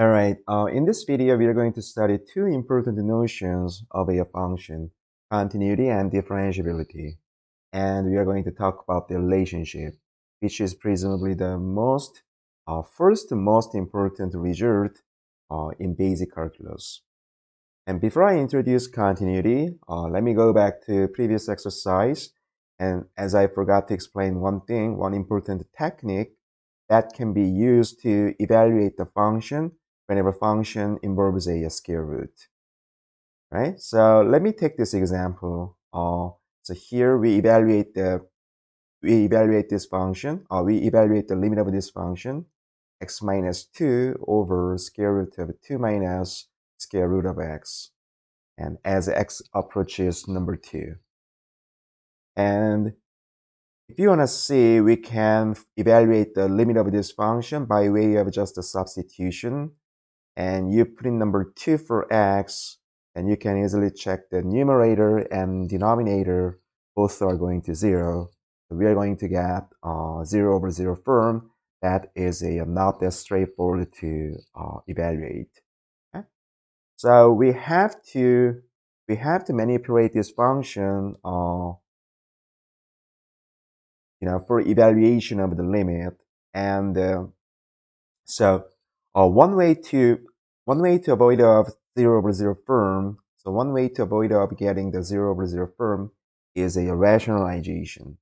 All right, in this video, we are going to study two important notions of a function, continuity and differentiability. And we are going to talk about the relationship, which is presumably the first most important result in basic calculus. And before I introduce continuity, let me go back to previous exercise. And as I forgot to explain one important technique that can be used to evaluate the function whenever function involves a square root, right? So let me take this example. So here we evaluate this function, we evaluate the limit of this function, x minus 2 over square root of 2 minus square root of x, and as x approaches number 2. And if you want to see, we can evaluate the limit of this function by way of just a substitution. And you put in number 2 for x, and you can easily check the numerator and denominator. Both are going to 0. So we are going to get 0 over 0 form. That is not that straightforward to evaluate. Okay? So we have to manipulate this function for evaluation of the limit. And so one way to avoid of 0 over 0 form, so one way to avoid of getting the 0 over 0 form is a rationalization.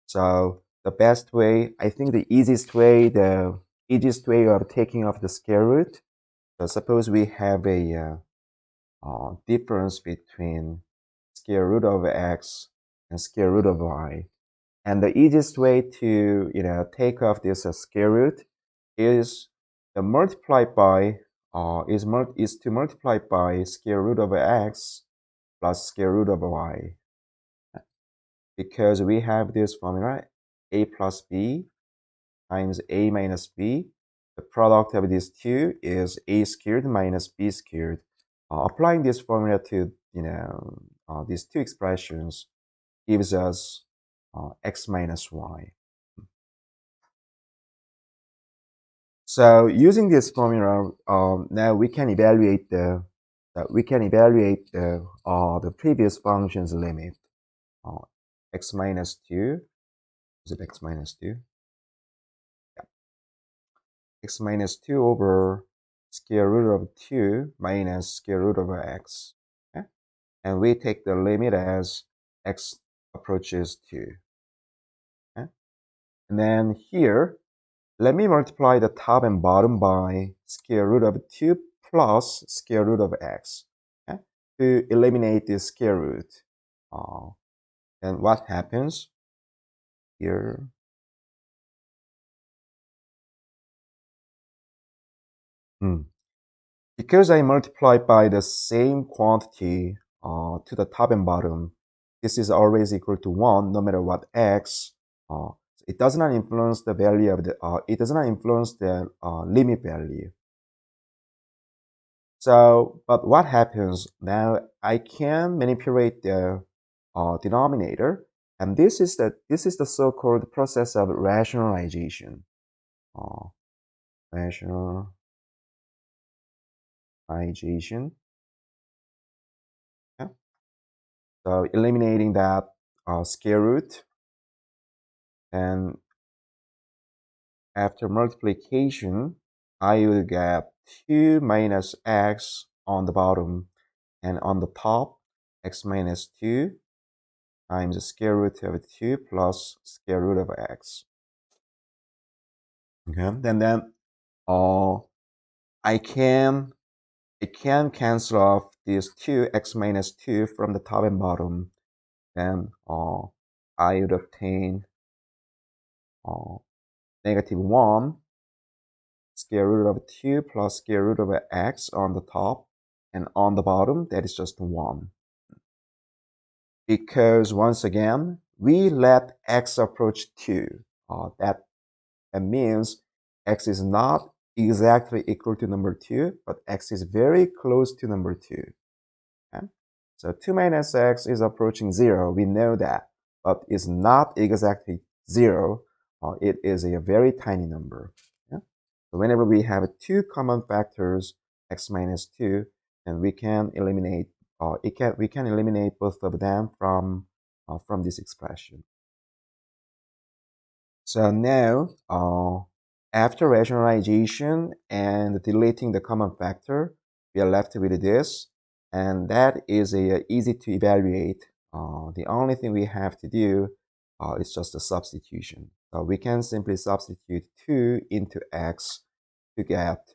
So the best way, I think the easiest way of taking off the square root. So suppose we have a difference between square root of x and square root of y. And the easiest way to take off this square root is to multiply by square root of x plus square root of y, because we have this formula a plus b times a minus b. The product of these two is a squared minus b squared. Applying this formula to these two expressions gives us x minus y. So using this formula, now we can evaluate the previous function's limit. X minus 2. Is it x minus 2? Yeah. X minus 2 over square root of 2 minus square root of x. Okay? And we take the limit as x approaches 2. Okay? And then here, let me multiply the top and bottom by square root of 2 plus square root of x, okay, to eliminate this square root. And what happens here? Because I multiply by the same quantity to the top and bottom, this is always equal to 1 no matter what x. It does not influence the value of the limit value. So, but what happens now? I can manipulate the denominator, and this is the so-called process of rationalization. Rationalization. Yeah. So eliminating that square root, and after multiplication, I will get 2 minus x on the bottom, and on the top, x minus 2 times the square root of 2 plus square root of x. Okay, and then I can cancel off these 2x minus 2 from the top and bottom. Then I would obtain negative 1 square root of 2 plus square root of x on the top, and on the bottom that is just 1. Because once again, we let x approach 2. That means x is not exactly equal to number 2, but x is very close to number 2. Okay? So 2 minus x is approaching 0. We know that, but it's not exactly 0. It is a very tiny number. Yeah? So whenever we have two common factors, x minus 2, and we can eliminate we can eliminate both of them from this expression. So now, after rationalization and deleting the common factor, we are left with this, and that is easy to evaluate. The only thing we have to do is just a substitution. So we can simply substitute 2 into x to get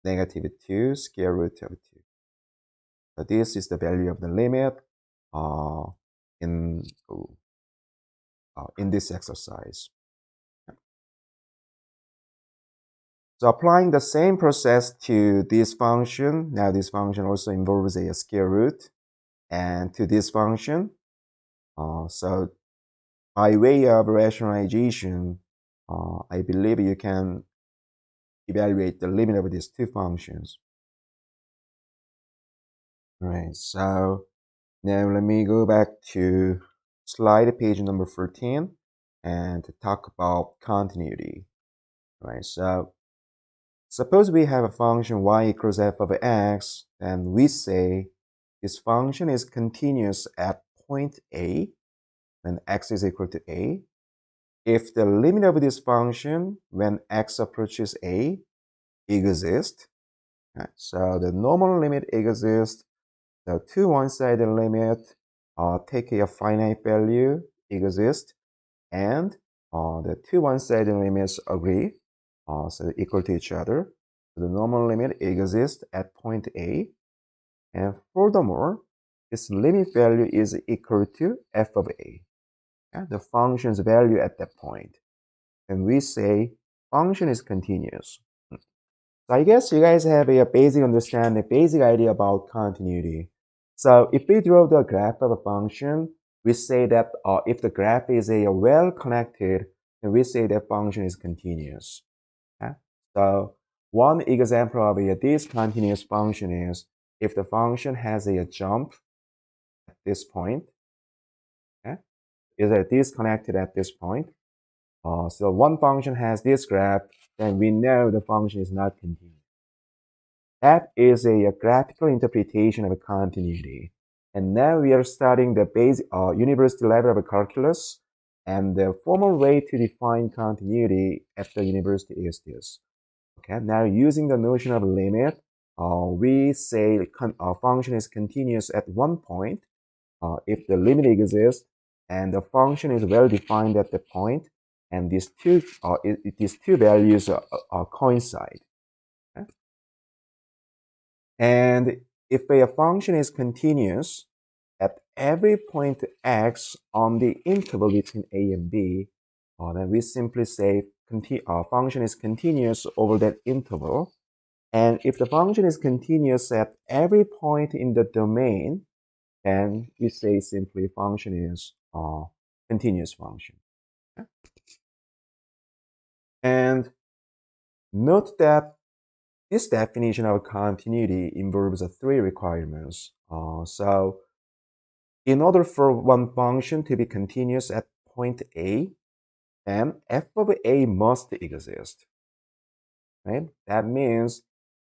negative 2 square root of 2. So this is the value of the limit uh, in, in this exercise. So applying the same process to this function, now this function also involves a square root, and to this function, so by way of rationalization, I believe you can evaluate the limit of these two functions. All right, so now let me go back to slide page number 14 and talk about continuity. All right, so suppose we have a function y equals f of x, and we say this function is continuous at point A when x is equal to A. If the limit of this function when x approaches A exists, so the normal limit exists, the two one-sided limit take a finite value exists, and the two one-sided limits agree, so equal to each other. So the normal limit exists at point A, and furthermore, its limit value is equal to f of A, the function's value at that point. And we say function is continuous. So I guess you guys have a basic understanding, basic idea about continuity. So if we draw the graph of a function, we say that if the graph is well connected, then we say that function is continuous. Okay? So one example of a discontinuous function is if the function has a jump at this point, okay? Is disconnected at this point. So one function has this graph, then we know the function is not continuous. That is a graphical interpretation of a continuity. And now we are studying the basic university level of calculus, and the formal way to define continuity at the university is this. Okay, now using the notion of limit, we say a function is continuous at one point if the limit exists and the function is well defined at the point, and these two values coincide. Okay? And if a function is continuous at every point x on the interval between a and b, then we simply say function is continuous over that interval. And if the function is continuous at every point in the domain, then we say simply function is a continuous function. Okay? And note that this definition of continuity involves three requirements. So in order for one function to be continuous at point A, then f of A must exist. Right? That means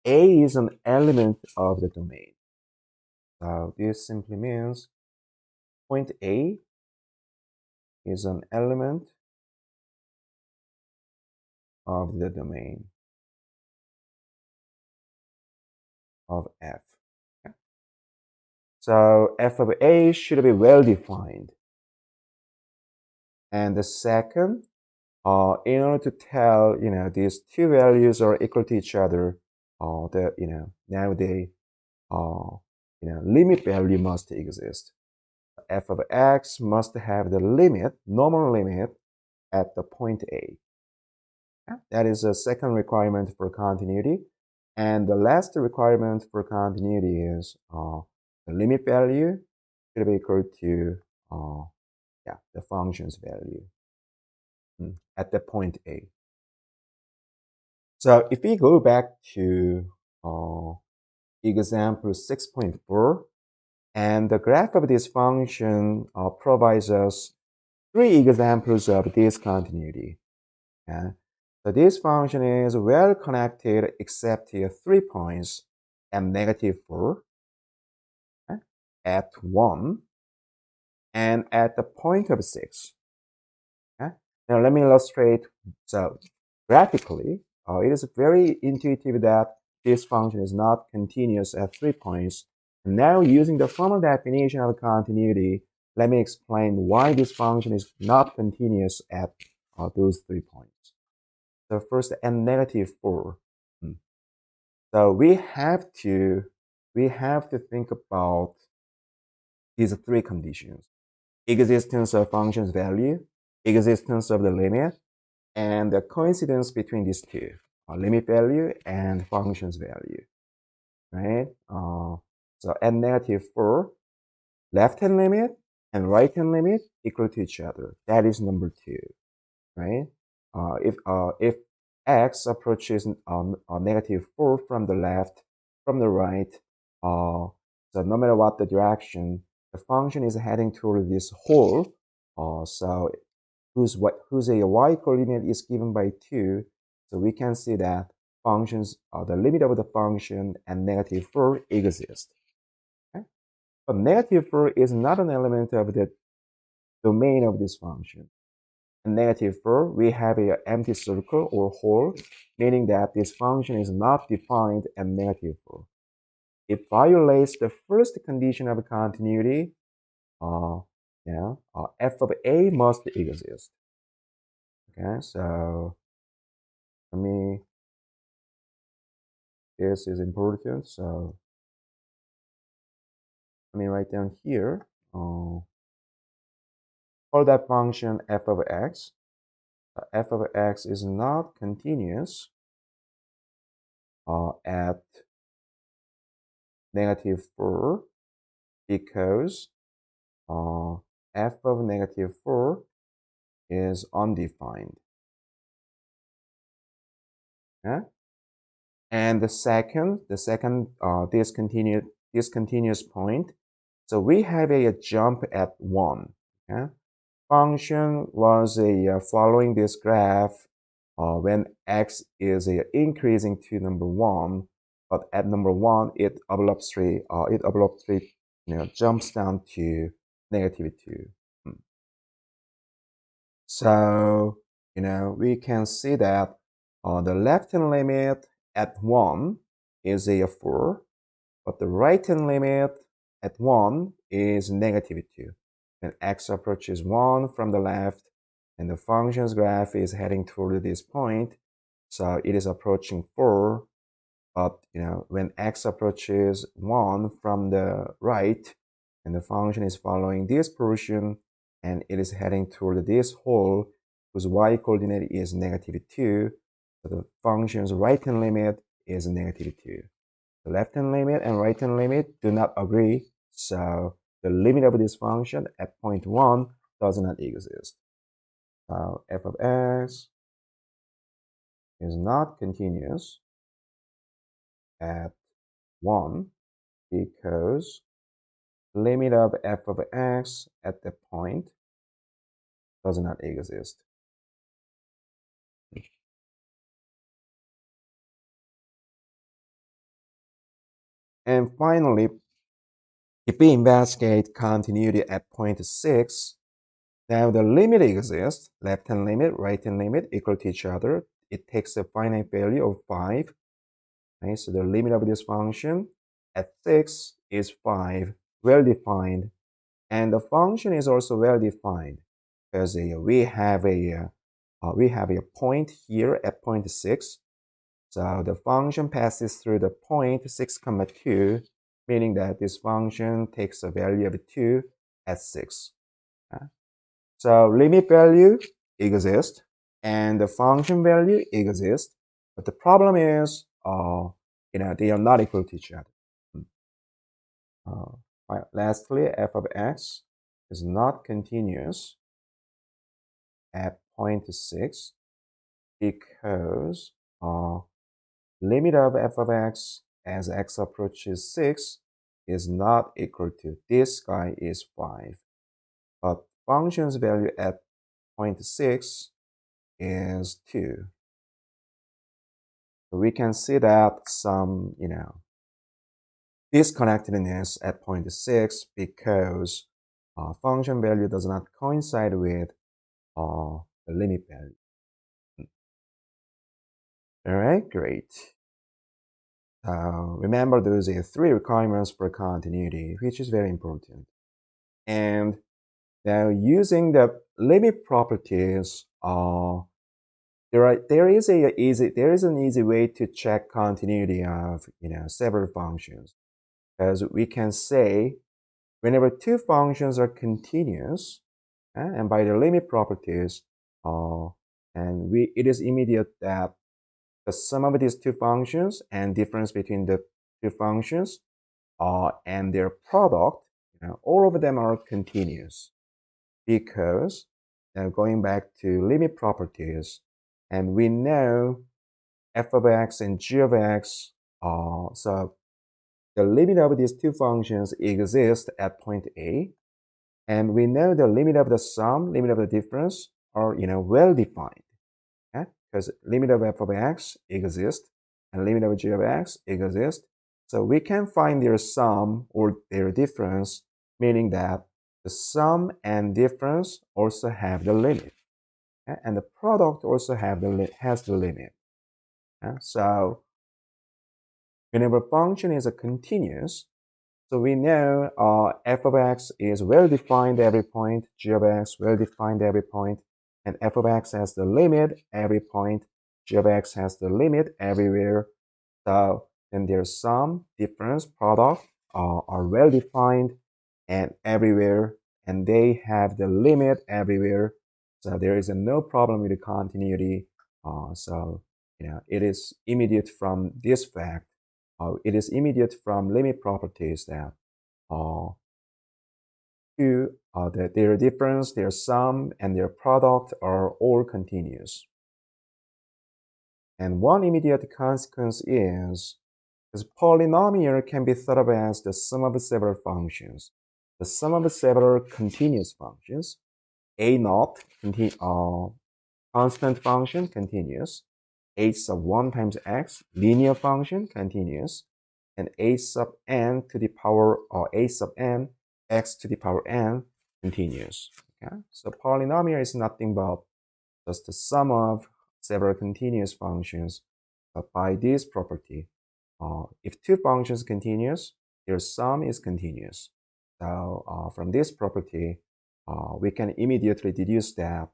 A is an element of the domain. So this simply means point A is an element of the domain of f. Okay? So f of A should be well defined. And the second, in order to tell, these two values are equal to each other, now they, limit value must exist. F of x must have the limit, normal limit, at the point A. Yeah, that is a second requirement for continuity. And the last requirement for continuity is the limit value should be equal to the function's value at the point A. So if we go back to example 6.4, and the graph of this function provides us three examples of discontinuity. So this function is well connected except here 3 points at -4, okay, at 1, and at the point of 6. Okay? Now let me illustrate. So graphically, it is very intuitive that this function is not continuous at 3 points. And now using the formal definition of continuity, let me explain why this function is not continuous at those 3 points. So first, at -4. So we have to think about these 3 conditions: existence of function's value, existence of the limit, and the coincidence between these two, limit value and function's value, right? So at -4, left-hand limit and right-hand limit equal to each other. That is number 2, right? If x approaches -4 from the left, from the right, so no matter what the direction, the function is heading toward this hole. So whose a y coordinate is given by 2, so we can see that functions, the limit of the function at -4 exists. Okay? But -4 is not an element of the domain of this function. At -4, we have an empty circle or hole, meaning that this function is not defined at -4. It violates the first condition of continuity. F of a must exist. Okay, so let me. This is important, so let me write down here. For that function f of x, f of x is not continuous at -4 because f of -4 is undefined. Okay? And the second discontinuous point. So we have a jump at 1. Okay? Function was following this graph when x is increasing to number 1, but at number 1 it abruptly jumps down to -2. So we can see that the left-hand limit at 1 is a 4, but the right-hand limit at 1 is -2. When x approaches 1 from the left, and the function's graph is heading toward this point, so it is approaching 4. But when x approaches 1 from the right, and the function is following this portion, and it is heading toward this hole whose y coordinate is -2, so the function's right-hand limit is -2. The left-hand limit and right-hand limit do not agree, so the limit of this function at point 1 does not exist. So f of x is not continuous at 1 because limit of f of x at the point does not exist. And finally, if we investigate continuity at point 6, now the limit exists, left-hand limit, right-hand limit equal to each other. It takes a finite value of 5. Okay, so the limit of this function at 6 is 5, well defined, and the function is also well defined because we have a point here at point 6. So the function passes through the point 6, 2, meaning that this function takes a value of 2 at 6. Okay? So limit value exists and the function value exists, but the problem is they are not equal to each other. Lastly, f of x is not continuous at point 6 because limit of f of x as x approaches 6 is not equal to this guy is 5, but function's value at point 6 is 2. So we can see that some, disconnectedness at point 6 because function value does not coincide with the limit value. All right, great. Remember those are 3 requirements for continuity, which is very important. And now using the limit properties, there is an easy way to check continuity of several functions, because we can say whenever 2 functions are continuous, and by the limit properties, it is immediate that the sum of these 2 functions and difference between the 2 functions and their product, all of them are continuous, because going back to limit properties, and we know f of x and g of x, so the limit of these 2 functions exist at point A, and we know the limit of the sum, limit of the difference are well defined, because limit of f of x exists and limit of g of x exists. So we can find their sum or their difference, meaning that the sum and difference also have the limit, and the product also has the limit. So whenever function is a continuous, so we know f of x is well defined at every point, g of x well defined at every point, and f of x has the limit every point, g of x has the limit everywhere. So then their sum, difference, product are well defined and everywhere, and they have the limit everywhere. So there is no problem with the continuity. It is immediate from this fact. It is immediate from limit properties that that their difference, their sum, and their product are all continuous. And one immediate consequence is this polynomial can be thought of as the sum of several functions. The sum of several continuous functions, a naught, constant function, continuous, a sub 1 times x, linear function, continuous, and a sub n to the power, or a sub n, x to the power n, continuous. Okay? So polynomial is nothing but just the sum of several continuous functions, but by this property. If 2 functions continuous, their sum is continuous. So from this property, we can immediately deduce that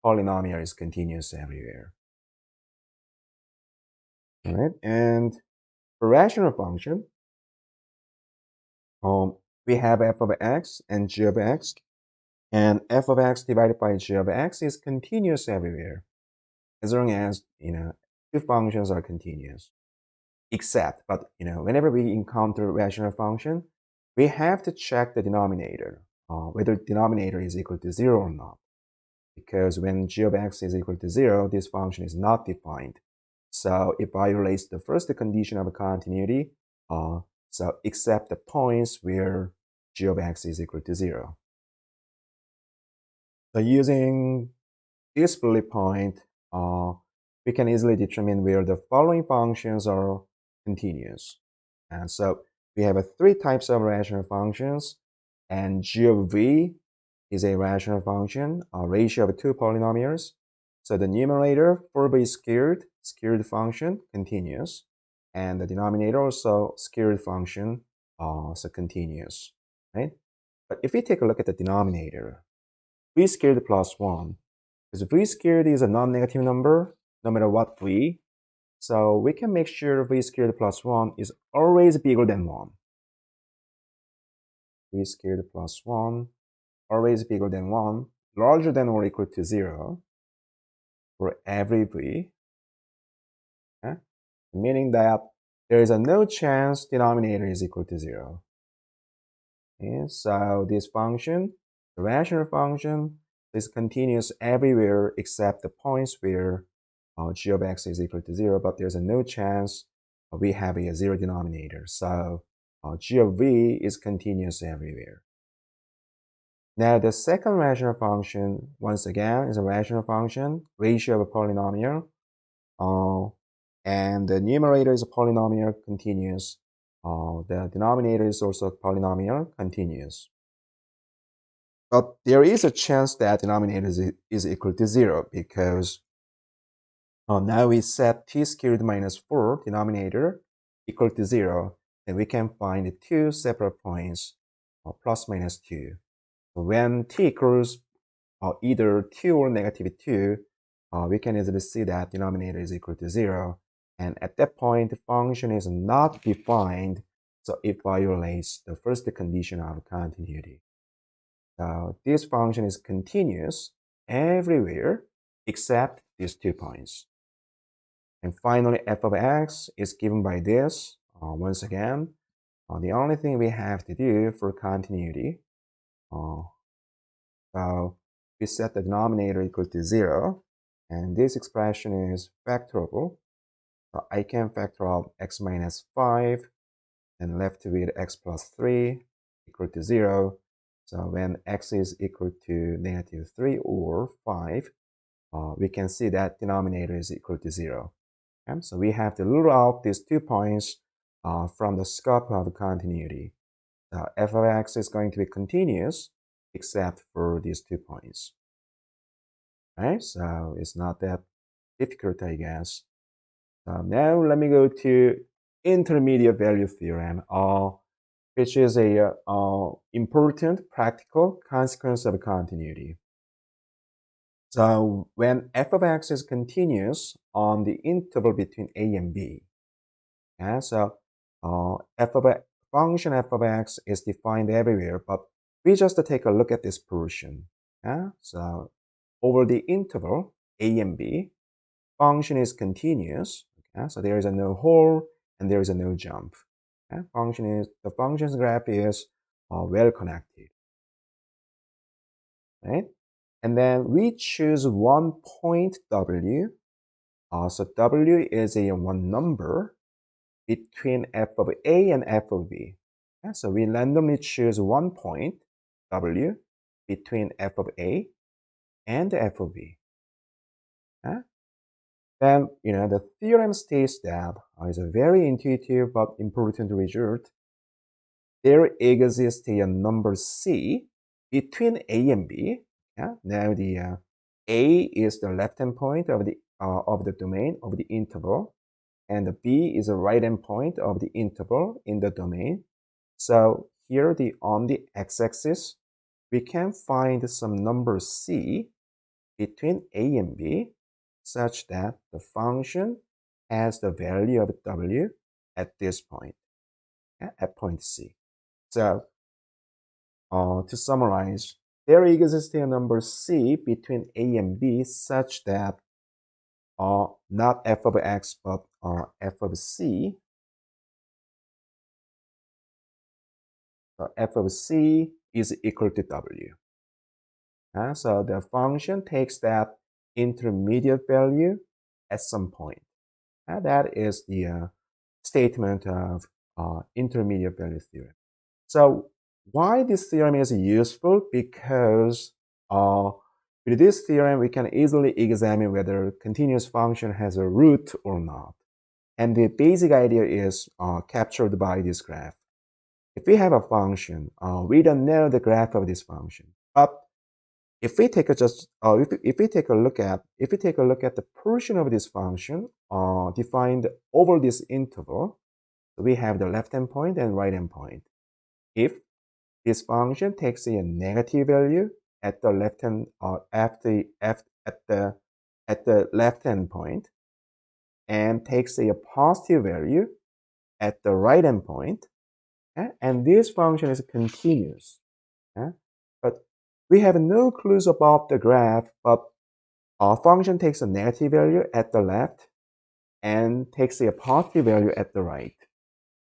polynomial is continuous everywhere. All right, and for rational function, we have f of x and g of x, and f of x divided by g of x is continuous everywhere, as long as 2 functions are continuous. But whenever we encounter rational function, we have to check the denominator, whether denominator is equal to 0 or not. Because when g of x is equal to 0, this function is not defined. So it violates the first condition of continuity, so except the points where g of x is equal to 0. So using this bullet point, we can easily determine where the following functions are continuous. And so we have 3 types of rational functions, and g of v is a rational function, a ratio of 2 polynomials. So the numerator 4v squared function, continuous, and the denominator also squared function, so continuous, right? But if we take a look at the denominator, v squared plus 1, because v squared is a non-negative number, no matter what v, so we can make sure v squared plus 1 is always bigger than 1. V squared plus 1, always bigger than 1, larger than or equal to 0 for every v, meaning that there is no chance denominator is equal to 0. And so this function, the rational function, is continuous everywhere except the points where g of x is equal to 0, but there's no chance we have a 0 denominator. So g of v is continuous everywhere. Now the second rational function, once again, is a rational function, ratio of a polynomial. and the numerator is a polynomial continuous. The denominator is also polynomial continuous. But there is a chance that denominator is equal to 0 because now we set t squared minus 4 denominator equal to 0, and we can find two separate points plus minus 2. So when t equals either 2 or negative 2, we can easily see that denominator is equal to 0. And at that point, the function is not defined, so it violates the first condition of continuity. So this function is continuous everywhere except these 2 points. And finally, f of x is given by this. Once again, the only thing we have to do for continuity, so we set the denominator equal to 0, and this expression is factorable. So I can factor out x minus 5 and left with x plus 3 equal to 0. So when x is equal to negative 3 or 5, we can see that denominator is equal to 0. Okay? So we have to rule out these 2 points from the scope of continuity. So f of x is going to be continuous except for these 2 points. Right? So it's not that difficult, I guess. Now let me go to intermediate value theorem, which is a important practical consequence of continuity. So when f of x is continuous on the interval between a and b, yeah, so function f of x is defined everywhere, but we just take a look at this portion. Yeah? So over the interval a and b, function is continuous. Okay? So there is a no hole and there is a no jump. Okay? The function's graph is well connected, right? And then we choose one point w. So w is a one number between f of a and f of b. Okay? So we randomly choose one point w between f of a and f of b. Okay? Then, the theorem states that is a very intuitive but important result. There exists a number c between a and b. Yeah? Now the a is the left-hand point of the domain of the interval, and the b is the right-hand point of the interval in the domain. So here on the x-axis, we can find some number c between a and b such that the function has the value of w at this point, at point c. So to summarize, there exists a number c between a and b such that not f of x but f of c. So f of c is equal to w. So the function takes that intermediate value at some point. That is the statement of intermediate value theorem. So why this theorem is useful? Because with this theorem, we can easily examine whether continuous function has a root or not. And the basic idea is captured by this graph. If we have a function, we don't know the graph of this function. But if we take a look at the portion of this function defined over this interval, we have the left-hand point and right-hand point. If this function takes a negative value at the left-hand at the left-hand point and takes a positive value at the right-hand point, and this function is continuous. But we have no clues about the graph, but our function takes a negative value at the left and takes a positive value at the right.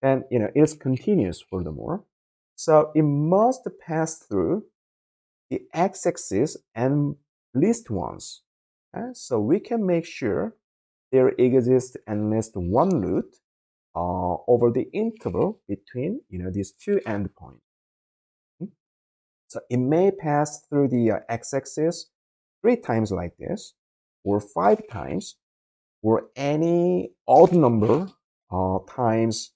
And it's continuous furthermore. So it must pass through the x-axis at least once. So we can make sure there exists at least one root over the interval between these two endpoints. So it may pass through the x-axis 3 times like this, or 5 times, or any odd number times,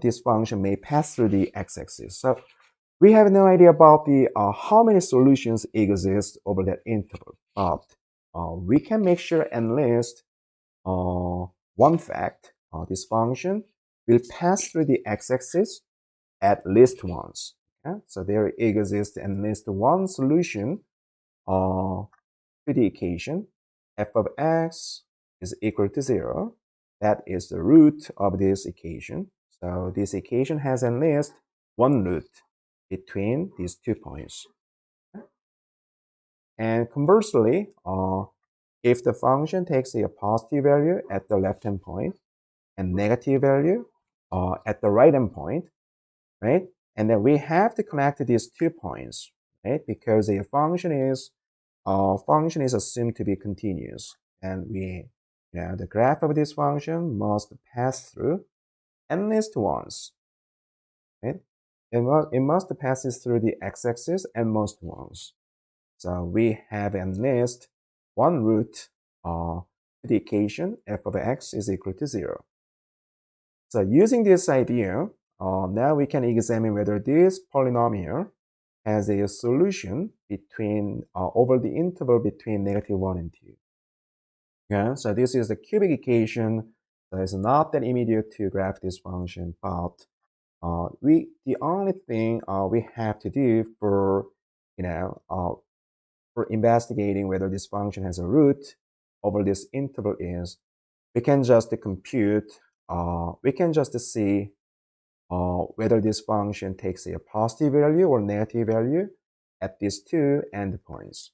this function may pass through the x-axis. So we have no idea about the how many solutions exist over that interval, but we can make sure and list one fact. This function will pass through the x-axis at least once. Okay? So there exists at least one solution to the equation f of x is equal to 0. That is the root of this equation. So this equation has at least one root between these 2 points. And conversely, if the function takes a positive value at the left-hand point and negative value at the right-hand point, right? And then we have to connect these 2 points, right? Because a function is assumed to be continuous, and the graph of this function must pass through at least once, right? It must pass through the x-axis at most once. So we have at least one root to the equation f of x is equal to 0. So using this idea, now we can examine whether this polynomial has a solution between over the interval between -1 and 2. Yeah, so this is the cubic equation. So it's not that immediate to graph this function, but the only thing we have to do for for investigating whether this function has a root over this interval is we can just compute, we can just see whether this function takes a positive value or negative value at these 2 endpoints.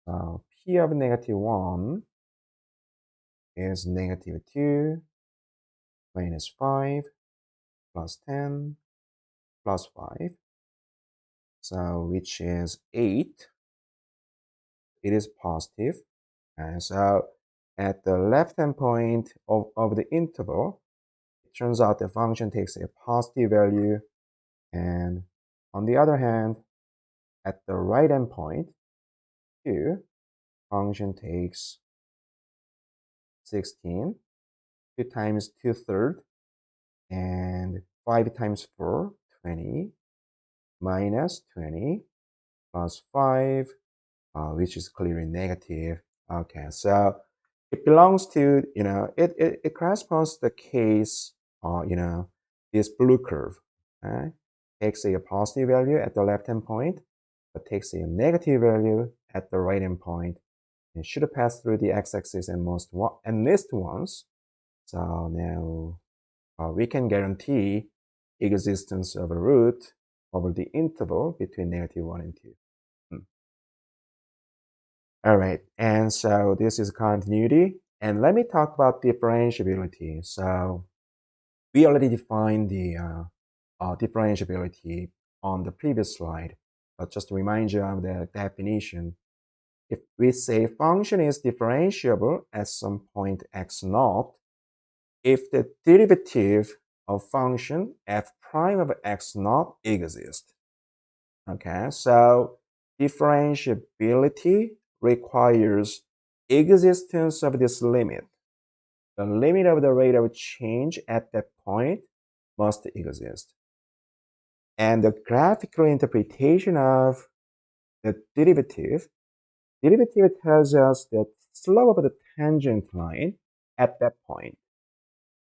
P of -1 is -2 minus 5 plus 10 plus 5, so which is 8. It is positive. And so at the left-hand point of the interval, it turns out the function takes a positive value, and on the other hand, at the right-hand point, 2, function takes 16, 2 times 2/3, and 5 times 4, 20, minus 20, plus 5, which is clearly negative. Okay, so it belongs to, it corresponds to the case, this blue curve. Okay? Takes a positive value at the left-hand point, but takes a negative value at the right-hand point. It should pass through the x-axis at least once. So now we can guarantee existence of a root over the interval between -1 and 2. All right, and so this is continuity. And let me talk about differentiability. So we already defined the differentiability on the previous slide, but just to remind you of the definition, if we say function is differentiable at some point x0, if the derivative of function f prime of x0 exists. Okay, so differentiability requires existence of this limit. The limit of the rate of change at that point must exist. And the graphical interpretation of the derivative tells us the slope of the tangent line at that point,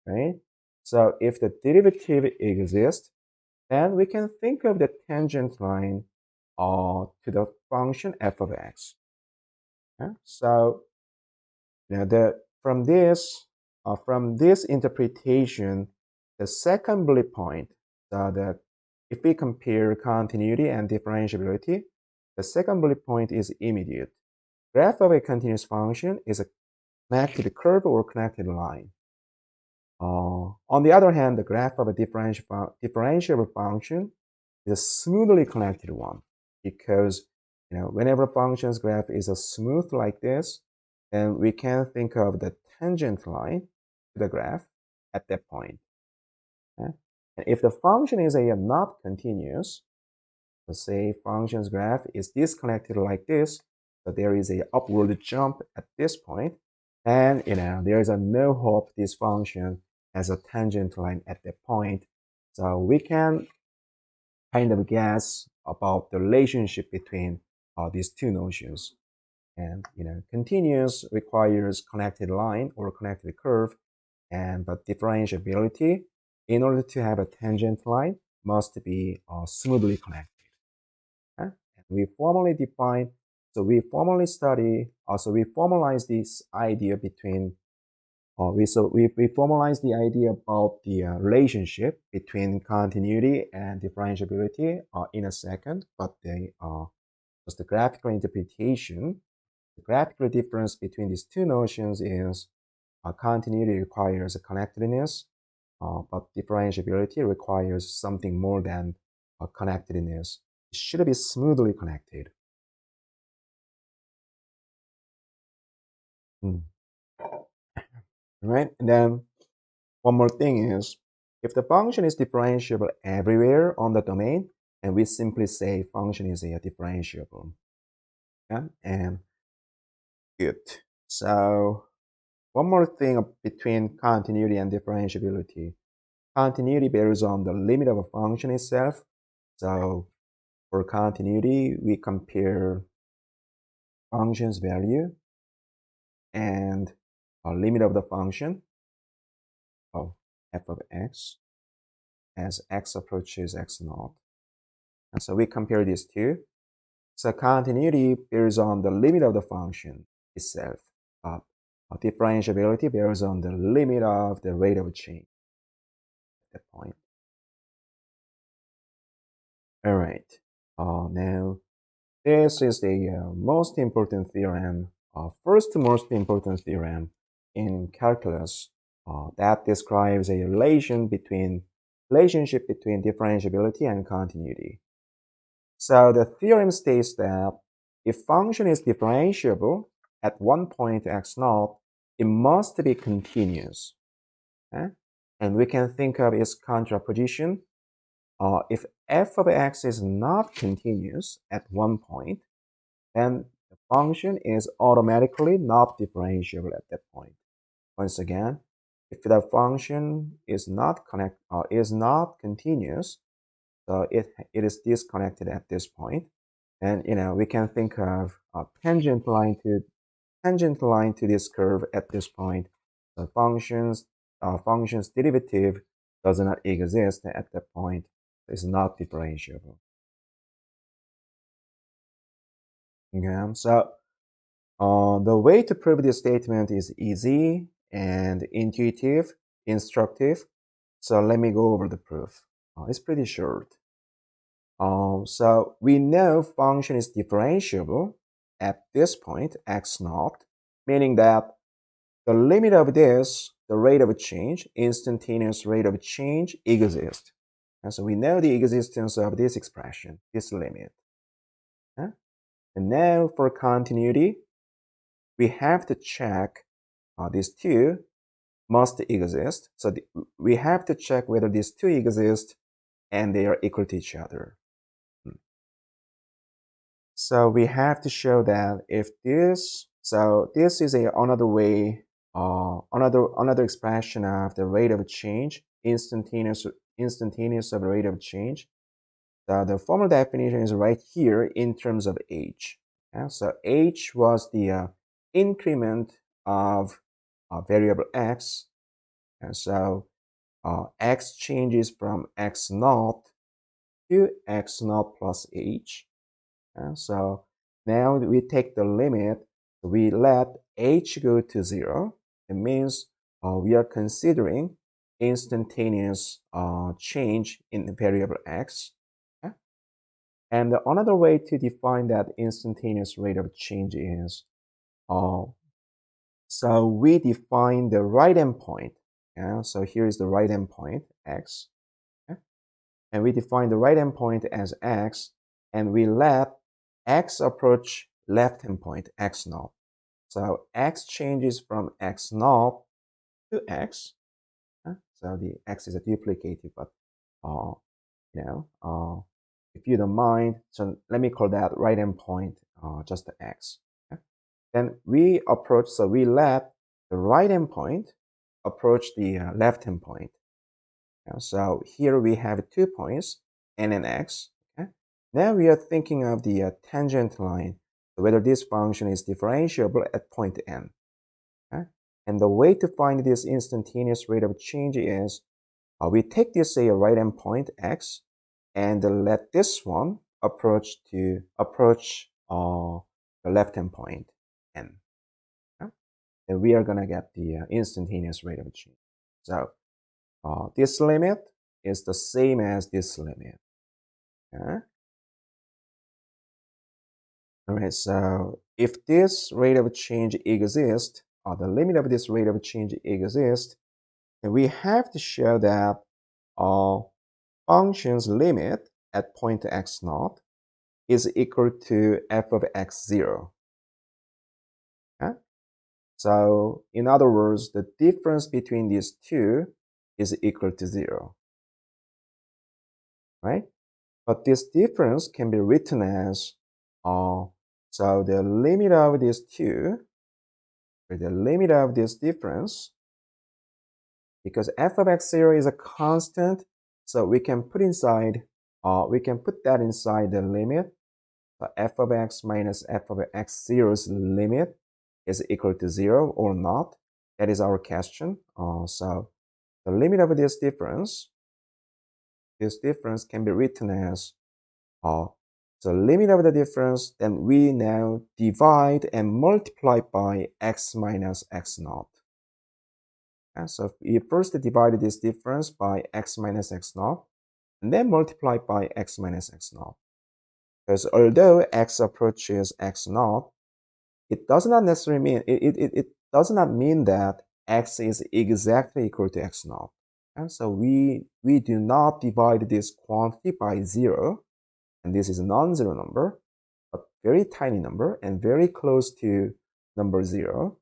right? So if the derivative exists, then we can think of the tangent line to the function f of x. Okay? So from this interpretation, the second bullet point, that if we compare continuity and differentiability, the second bullet point is immediate. Graph of a continuous function is a connected curve or connected line. On the other hand, the graph of a differentiable function is a smoothly connected one, because whenever a function's graph is a smooth like this, then we can think of the tangent line to the graph at that point. Okay? And if the function is not continuous, let's say function's graph is disconnected like this, so there is a upward jump at this point, And there is a no hope this function has a tangent line at that point. So we can kind of guess about the relationship between these two notions. And continuous requires connected line or connected curve, and but differentiability, in order to have a tangent line, must be smoothly connected. Okay? And we formally define, so we formally study, so we formalize this idea between, we formalize the idea about the relationship between continuity and differentiability in a second, but just the graphical interpretation. The graphical difference between these two notions is continuity requires a connectedness, but differentiability requires something more than a connectedness. It should be smoothly connected. Mm. Right? And then one more thing is, if the function is differentiable everywhere on the domain, and we simply say function is a differentiable. Yeah? And good. So one more thing between continuity and differentiability. Continuity bears on the limit of a function itself. So for continuity, we compare function's value and a limit of the function of f of x as x approaches x naught. And so we compare these two. So continuity bears on the limit of the function itself. But differentiability bears on the limit of the rate of change at that point. All right. Now, this is the most important theorem, first most important theorem in calculus that describes a relationship between differentiability and continuity. So the theorem states that if function is differentiable at one point x naught, it must be continuous. Okay? And we can think of its contraposition. If f of x is not continuous at one point, then the function is automatically not differentiable at that point. Once again, if the function is not continuous, so it is disconnected at this point, and we can think of a tangent line to this curve at this point. The function's derivative does not exist at that point. It's not differentiable. Okay, so the way to prove this statement is easy and intuitive, instructive. So let me go over the proof. It's pretty short. So we know function is differentiable at this point, x naught, meaning that the limit of this, the rate of change, instantaneous rate of change, exists. And so we know the existence of this expression, this limit. And now for continuity, we have to check these two must exist. So we have to check whether these two exist and they are equal to each other. So we have to show that if this, so this is another way, another expression of the rate of change, instantaneous of the rate of change. So the formal definition is right here in terms of h. Okay? So h was the increment of variable x, and so x changes from x naught to x naught plus h. And so now we take the limit, we let h go to 0. It means we are considering instantaneous change in the variable x. Okay? And another way to define that instantaneous rate of change is, so we define the right endpoint. Yeah? So here is the right endpoint, x. Okay? And we define the right endpoint as x, and we let x approach left endpoint, x naught. So x changes from x naught to x. So the x is a duplicative, but if you don't mind, so let me call that right endpoint just the x. Okay? Then we approach, so we let the right-hand point approach the left-hand point. So here we have 2 points, n and x. Okay? Now we are thinking of the tangent line, whether this function is differentiable at point n. Okay? And the way to find this instantaneous rate of change is we take this right-hand point x and let this one approach the left-hand point n. Okay? And we are gonna get the instantaneous rate of change. So this limit is the same as this limit. Okay? All right, so if this rate of change exists, or the limit of this rate of change exists, then we have to show that function's limit at point x naught is equal to f of x0. Okay? So in other words, the difference between these two is equal to 0. Right? But this difference can be written as so the limit of these two, or the limit of this difference, because f of x0 is a constant, so we can put that inside the limit. So f of x minus f of x0's limit is equal to 0 or not. That is our question. So the limit of this difference can be written as so limit of the difference, then we now divide and multiply by x minus x naught. Okay, so we first divide this difference by x minus x naught, and then multiply by x minus x naught. Because although x approaches x naught, it does not necessarily mean it does not mean that x is exactly equal to x naught. And so we do not divide this quantity by 0, and this is a non-zero number, a very tiny number and very close to number 0.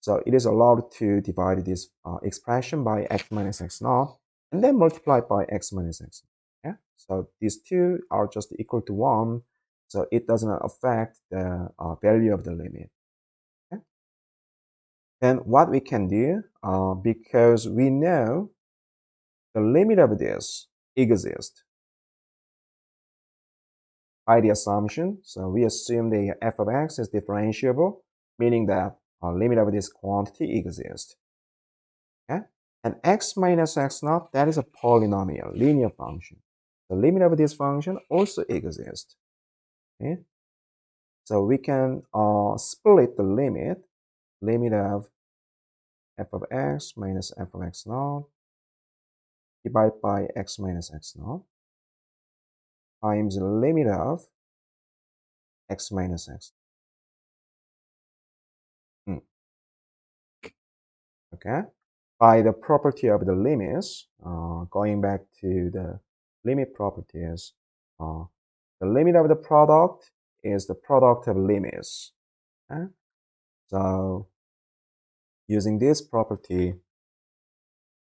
So it is allowed to divide this expression by x minus x naught and then multiply by x minus x naught. Yeah? So these two are just equal to 1, so it does not affect the value of the limit. Okay? Then what we can do, because we know the limit of this exists by the assumption, so we assume the f of x is differentiable, meaning that limit of this quantity exists. Okay? And x minus x naught, that is a polynomial, linear function. The limit of this function also exists. Okay? So we can split the limit of f of x minus f of x naught divided by x minus x naught times the limit of x minus x. Okay? By the property of the limits, going back to the limit properties, the limit of the product is the product of limits. Okay? So using this property,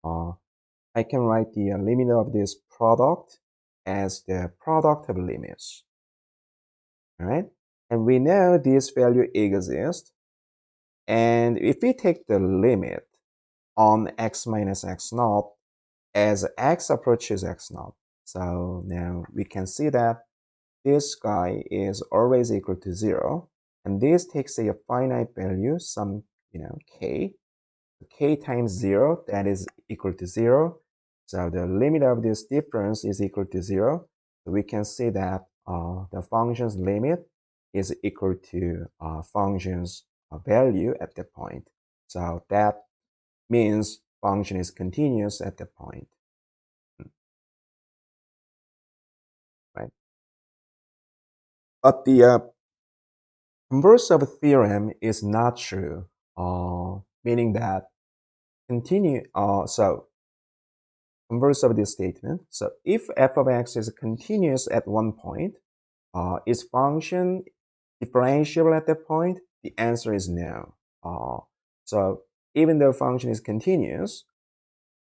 I can write the limit of this product as the product of limits. All right? And we know this value exists. And if we take the limit on x minus x naught as x approaches x naught, so now we can see that this guy is always equal to 0. And this takes a finite value, some, k. K times 0, that is equal to 0. So the limit of this difference is equal to 0. So we can see that the function's limit is equal to function's value at that point. So that means function is continuous at that point. Right? But the converse of a theorem is not true, meaning that converse of this statement. So if f of x is continuous at one point, is function differentiable at that point? The answer is no. So even though function is continuous,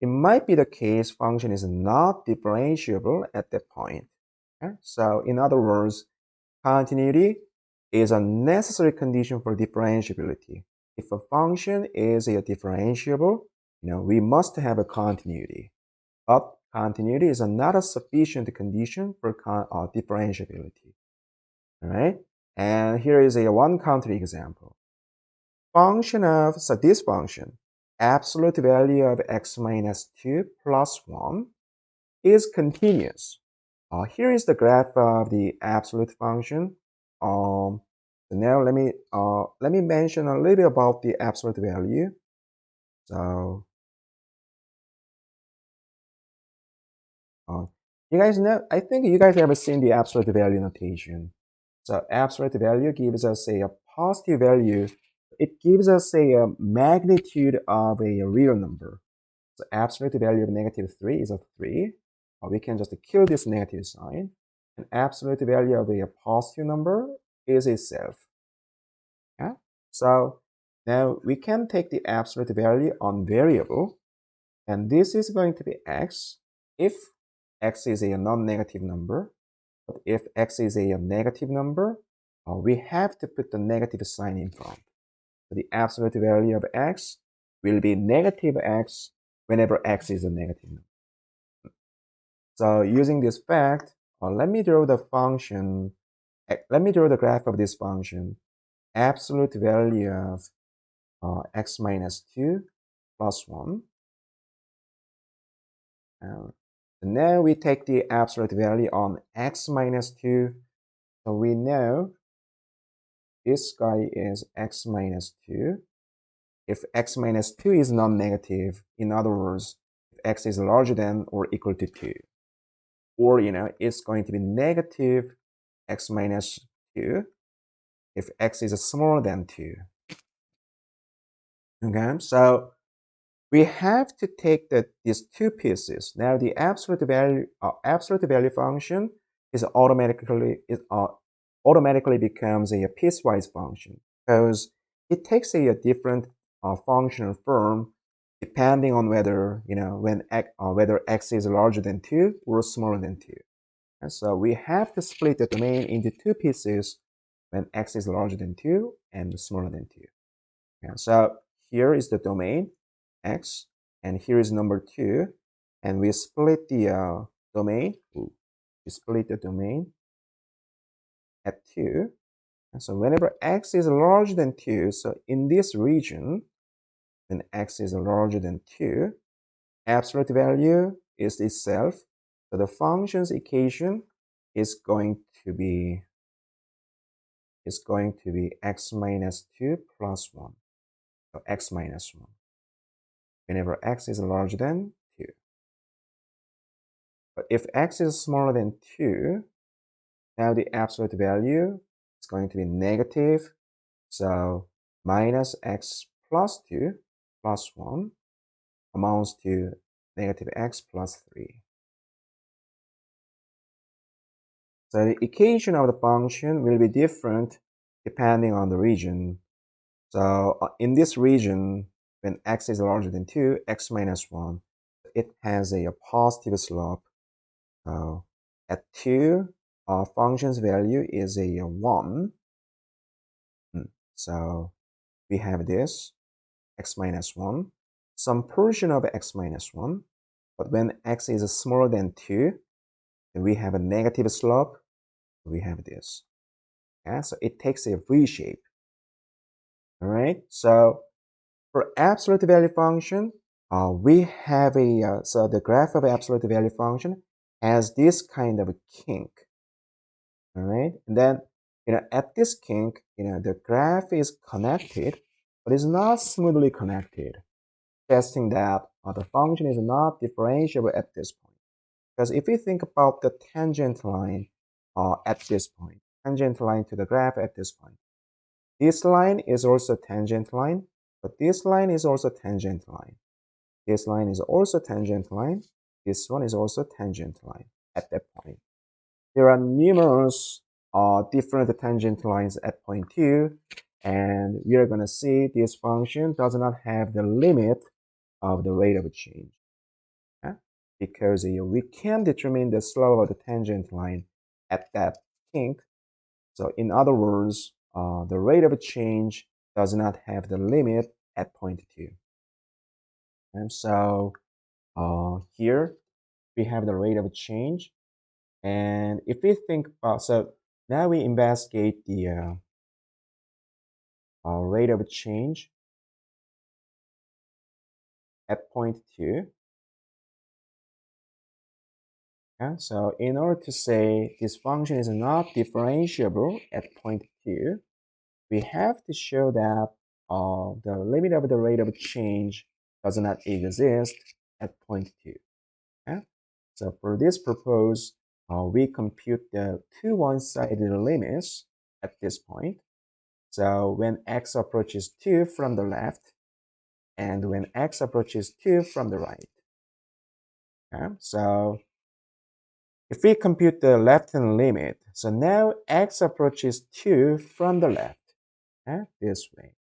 it might be the case function is not differentiable at that point. Okay? So in other words, continuity is a necessary condition for differentiability. if a function is a differentiable, we must have a continuity. But continuity is not a sufficient condition for differentiability. All right? And here is a one counter example. So this function, absolute value of x minus 2 plus 1, is continuous. Here is the graph of the absolute function. So now let me mention a little bit about the absolute value. So you guys know, I think you guys have seen the absolute value notation. So absolute value gives us a positive value. It gives us a magnitude of a real number. So absolute value of -3 is a 3. We can just kill this negative sign. And absolute value of a positive number is itself. Yeah? So now we can take the absolute value on variable, and this is going to be x if x is a non-negative number. But if x is a negative number, we have to put the negative sign in front. So the absolute value of x will be negative x whenever x is a negative number. So using this fact, let me draw the function. Let me draw the graph of this function. Absolute value of x minus 2 plus 1. Now we take the absolute value on x minus 2. So we know this guy is x minus 2. If x minus 2 is non-negative, in other words, if x is larger than or equal to 2, or it's going to be negative x minus 2 if x is smaller than 2. Okay, so we have to take these two pieces. Now the absolute value function is automatically becomes a piecewise function because it takes a different functional form depending on whether whether x is larger than 2 or smaller than 2. And so we have to split the domain into two pieces when x is larger than 2 and smaller than 2. And so here is the domain x, and here is number 2, and we split the domain. We split the domain at 2. And so whenever x is larger than 2, so in this region, when x is larger than 2, absolute value is itself. So the function's equation is going to be x minus 2 plus 1. So x minus 1. Whenever x is larger than 2. But if x is smaller than 2, now the absolute value is going to be negative. So minus x plus 2 plus 1 amounts to negative x plus 3. So the equation of the function will be different depending on the region. So in this region, when x is larger than 2, x minus 1, it has a positive slope. So at 2, our function's value is a 1. So we have this, x minus 1, some portion of x minus 1. But when x is smaller than 2, then we have a negative slope. We have this. Yeah, so it takes a V shape. All right. So for absolute value function, we have so the graph of absolute value function has this kind of a kink. All right. And then, at this kink, the graph is connected, but it's not smoothly connected, testing that the function is not differentiable at this point. Because if we think about the tangent line at this point, tangent line to the graph at this point, this line is also tangent line, but this line is also tangent line. This line is also tangent line. This one is also tangent line at that point. There are numerous different tangent lines at point 2, and we are going to see this function does not have the limit of the rate of change. Because we can determine the slope of the tangent line at that kink. So in other words, the rate of change does not have the limit at point 2. And so here we have the rate of change. And if we think about, so now we investigate the rate of change at point 2. Yeah, so in order to say this function is not differentiable at point 2, we have to show that the limit of the rate of change does not exist at point 2. Yeah? So for this purpose, we compute the two one-sided limits at this point. So when x approaches 2 from the left, and when x approaches 2 from the right. Okay? So if we compute the left-hand limit, so now x approaches 2 from the left, this way.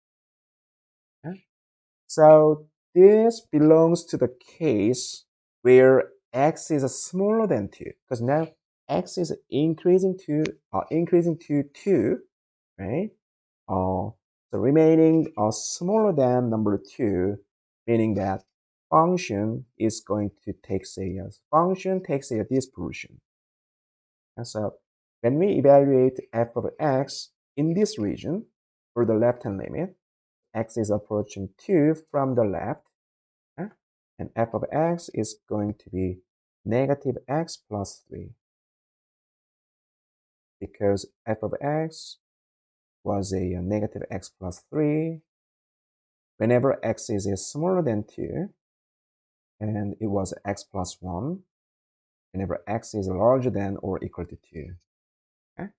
So this belongs to the case where x is smaller than 2, because now x is increasing to 2, right? So remaining smaller than number 2, meaning that function is going to take, say, a dispersion. And so when we evaluate f of x in this region for the left-hand limit, x is approaching 2 from the left, and f of x is going to be negative x plus 3, because f of x was a negative x plus 3 whenever x is smaller than 2, and it was x plus 1 whenever x is larger than or equal to 2. Okay?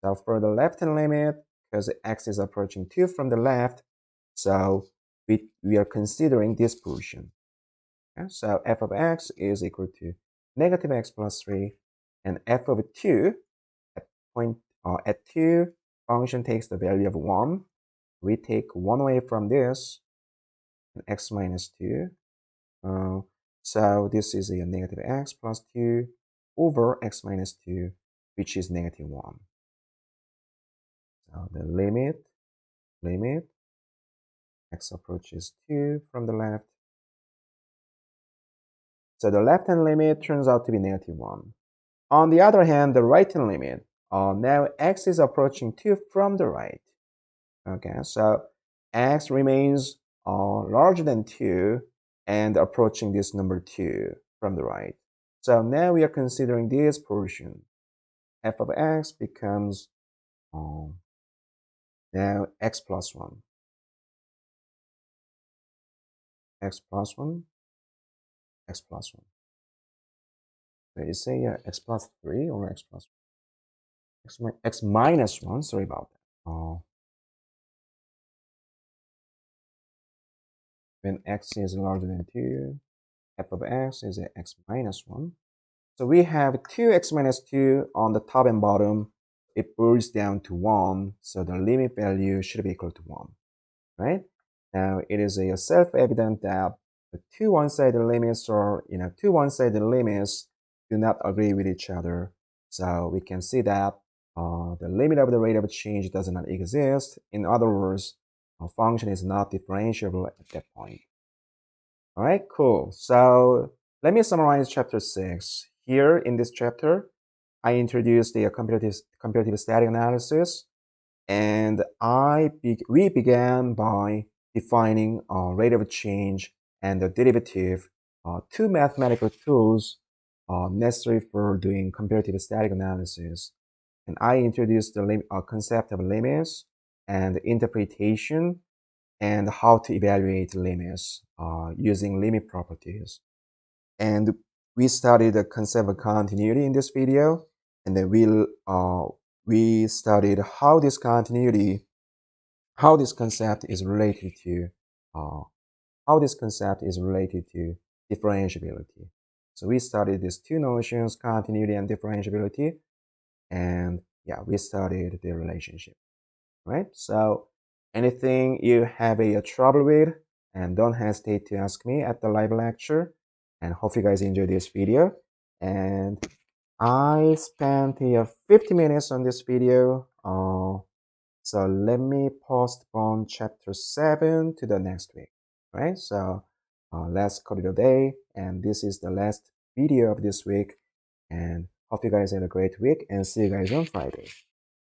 So for the left-hand limit, because x is approaching 2 from the left, so we are considering this portion. Okay? So f of x is equal to negative x plus 3, and f of 2 at 2, function takes the value of 1. We take 1 away from this, and x minus 2. So this is a negative x plus 2 over x minus 2, which is negative 1. So the limit, x approaches 2 from the left. So the left-hand limit turns out to be negative 1. On the other hand, the right-hand limit, now x is approaching 2 from the right. Okay, so x remains larger than 2 and approaching this number 2 from the right. So now we are considering this portion. F of x becomes now x plus 1. X plus 1, x plus 1. So you say x plus 3 or x plus 1? X minus 1, sorry about that. When x is larger than 2, f of x is x minus 1. So we have 2x minus 2 on the top and bottom. It boils down to 1, so the limit value should be equal to 1, right? Now, it is self-evident that the two one-sided limits do not agree with each other. So we can see that the limit of the rate of change does not exist. In other words, a function is not differentiable at that point. All right, cool. So let me summarize chapter 6. Here in this chapter, I introduced the comparative static analysis, and we began by defining rate of change and the derivative, two mathematical tools necessary for doing comparative static analysis. And I introduced the concept of limits and interpretation, and how to evaluate limits using limit properties. And we studied the concept of continuity in this video, and then we studied how this concept is related to differentiability. So we studied these two notions, continuity and differentiability, and yeah, we studied the relationship, right? So anything you have a trouble with, and don't hesitate to ask me at the live lecture. And hope you guys enjoyed this video. And I spent 50 minutes on this video. So let me postpone chapter 7 to the next week. All right, so let's call it a day. And this is the last video of this week. And hope you guys had a great week and see you guys on Friday.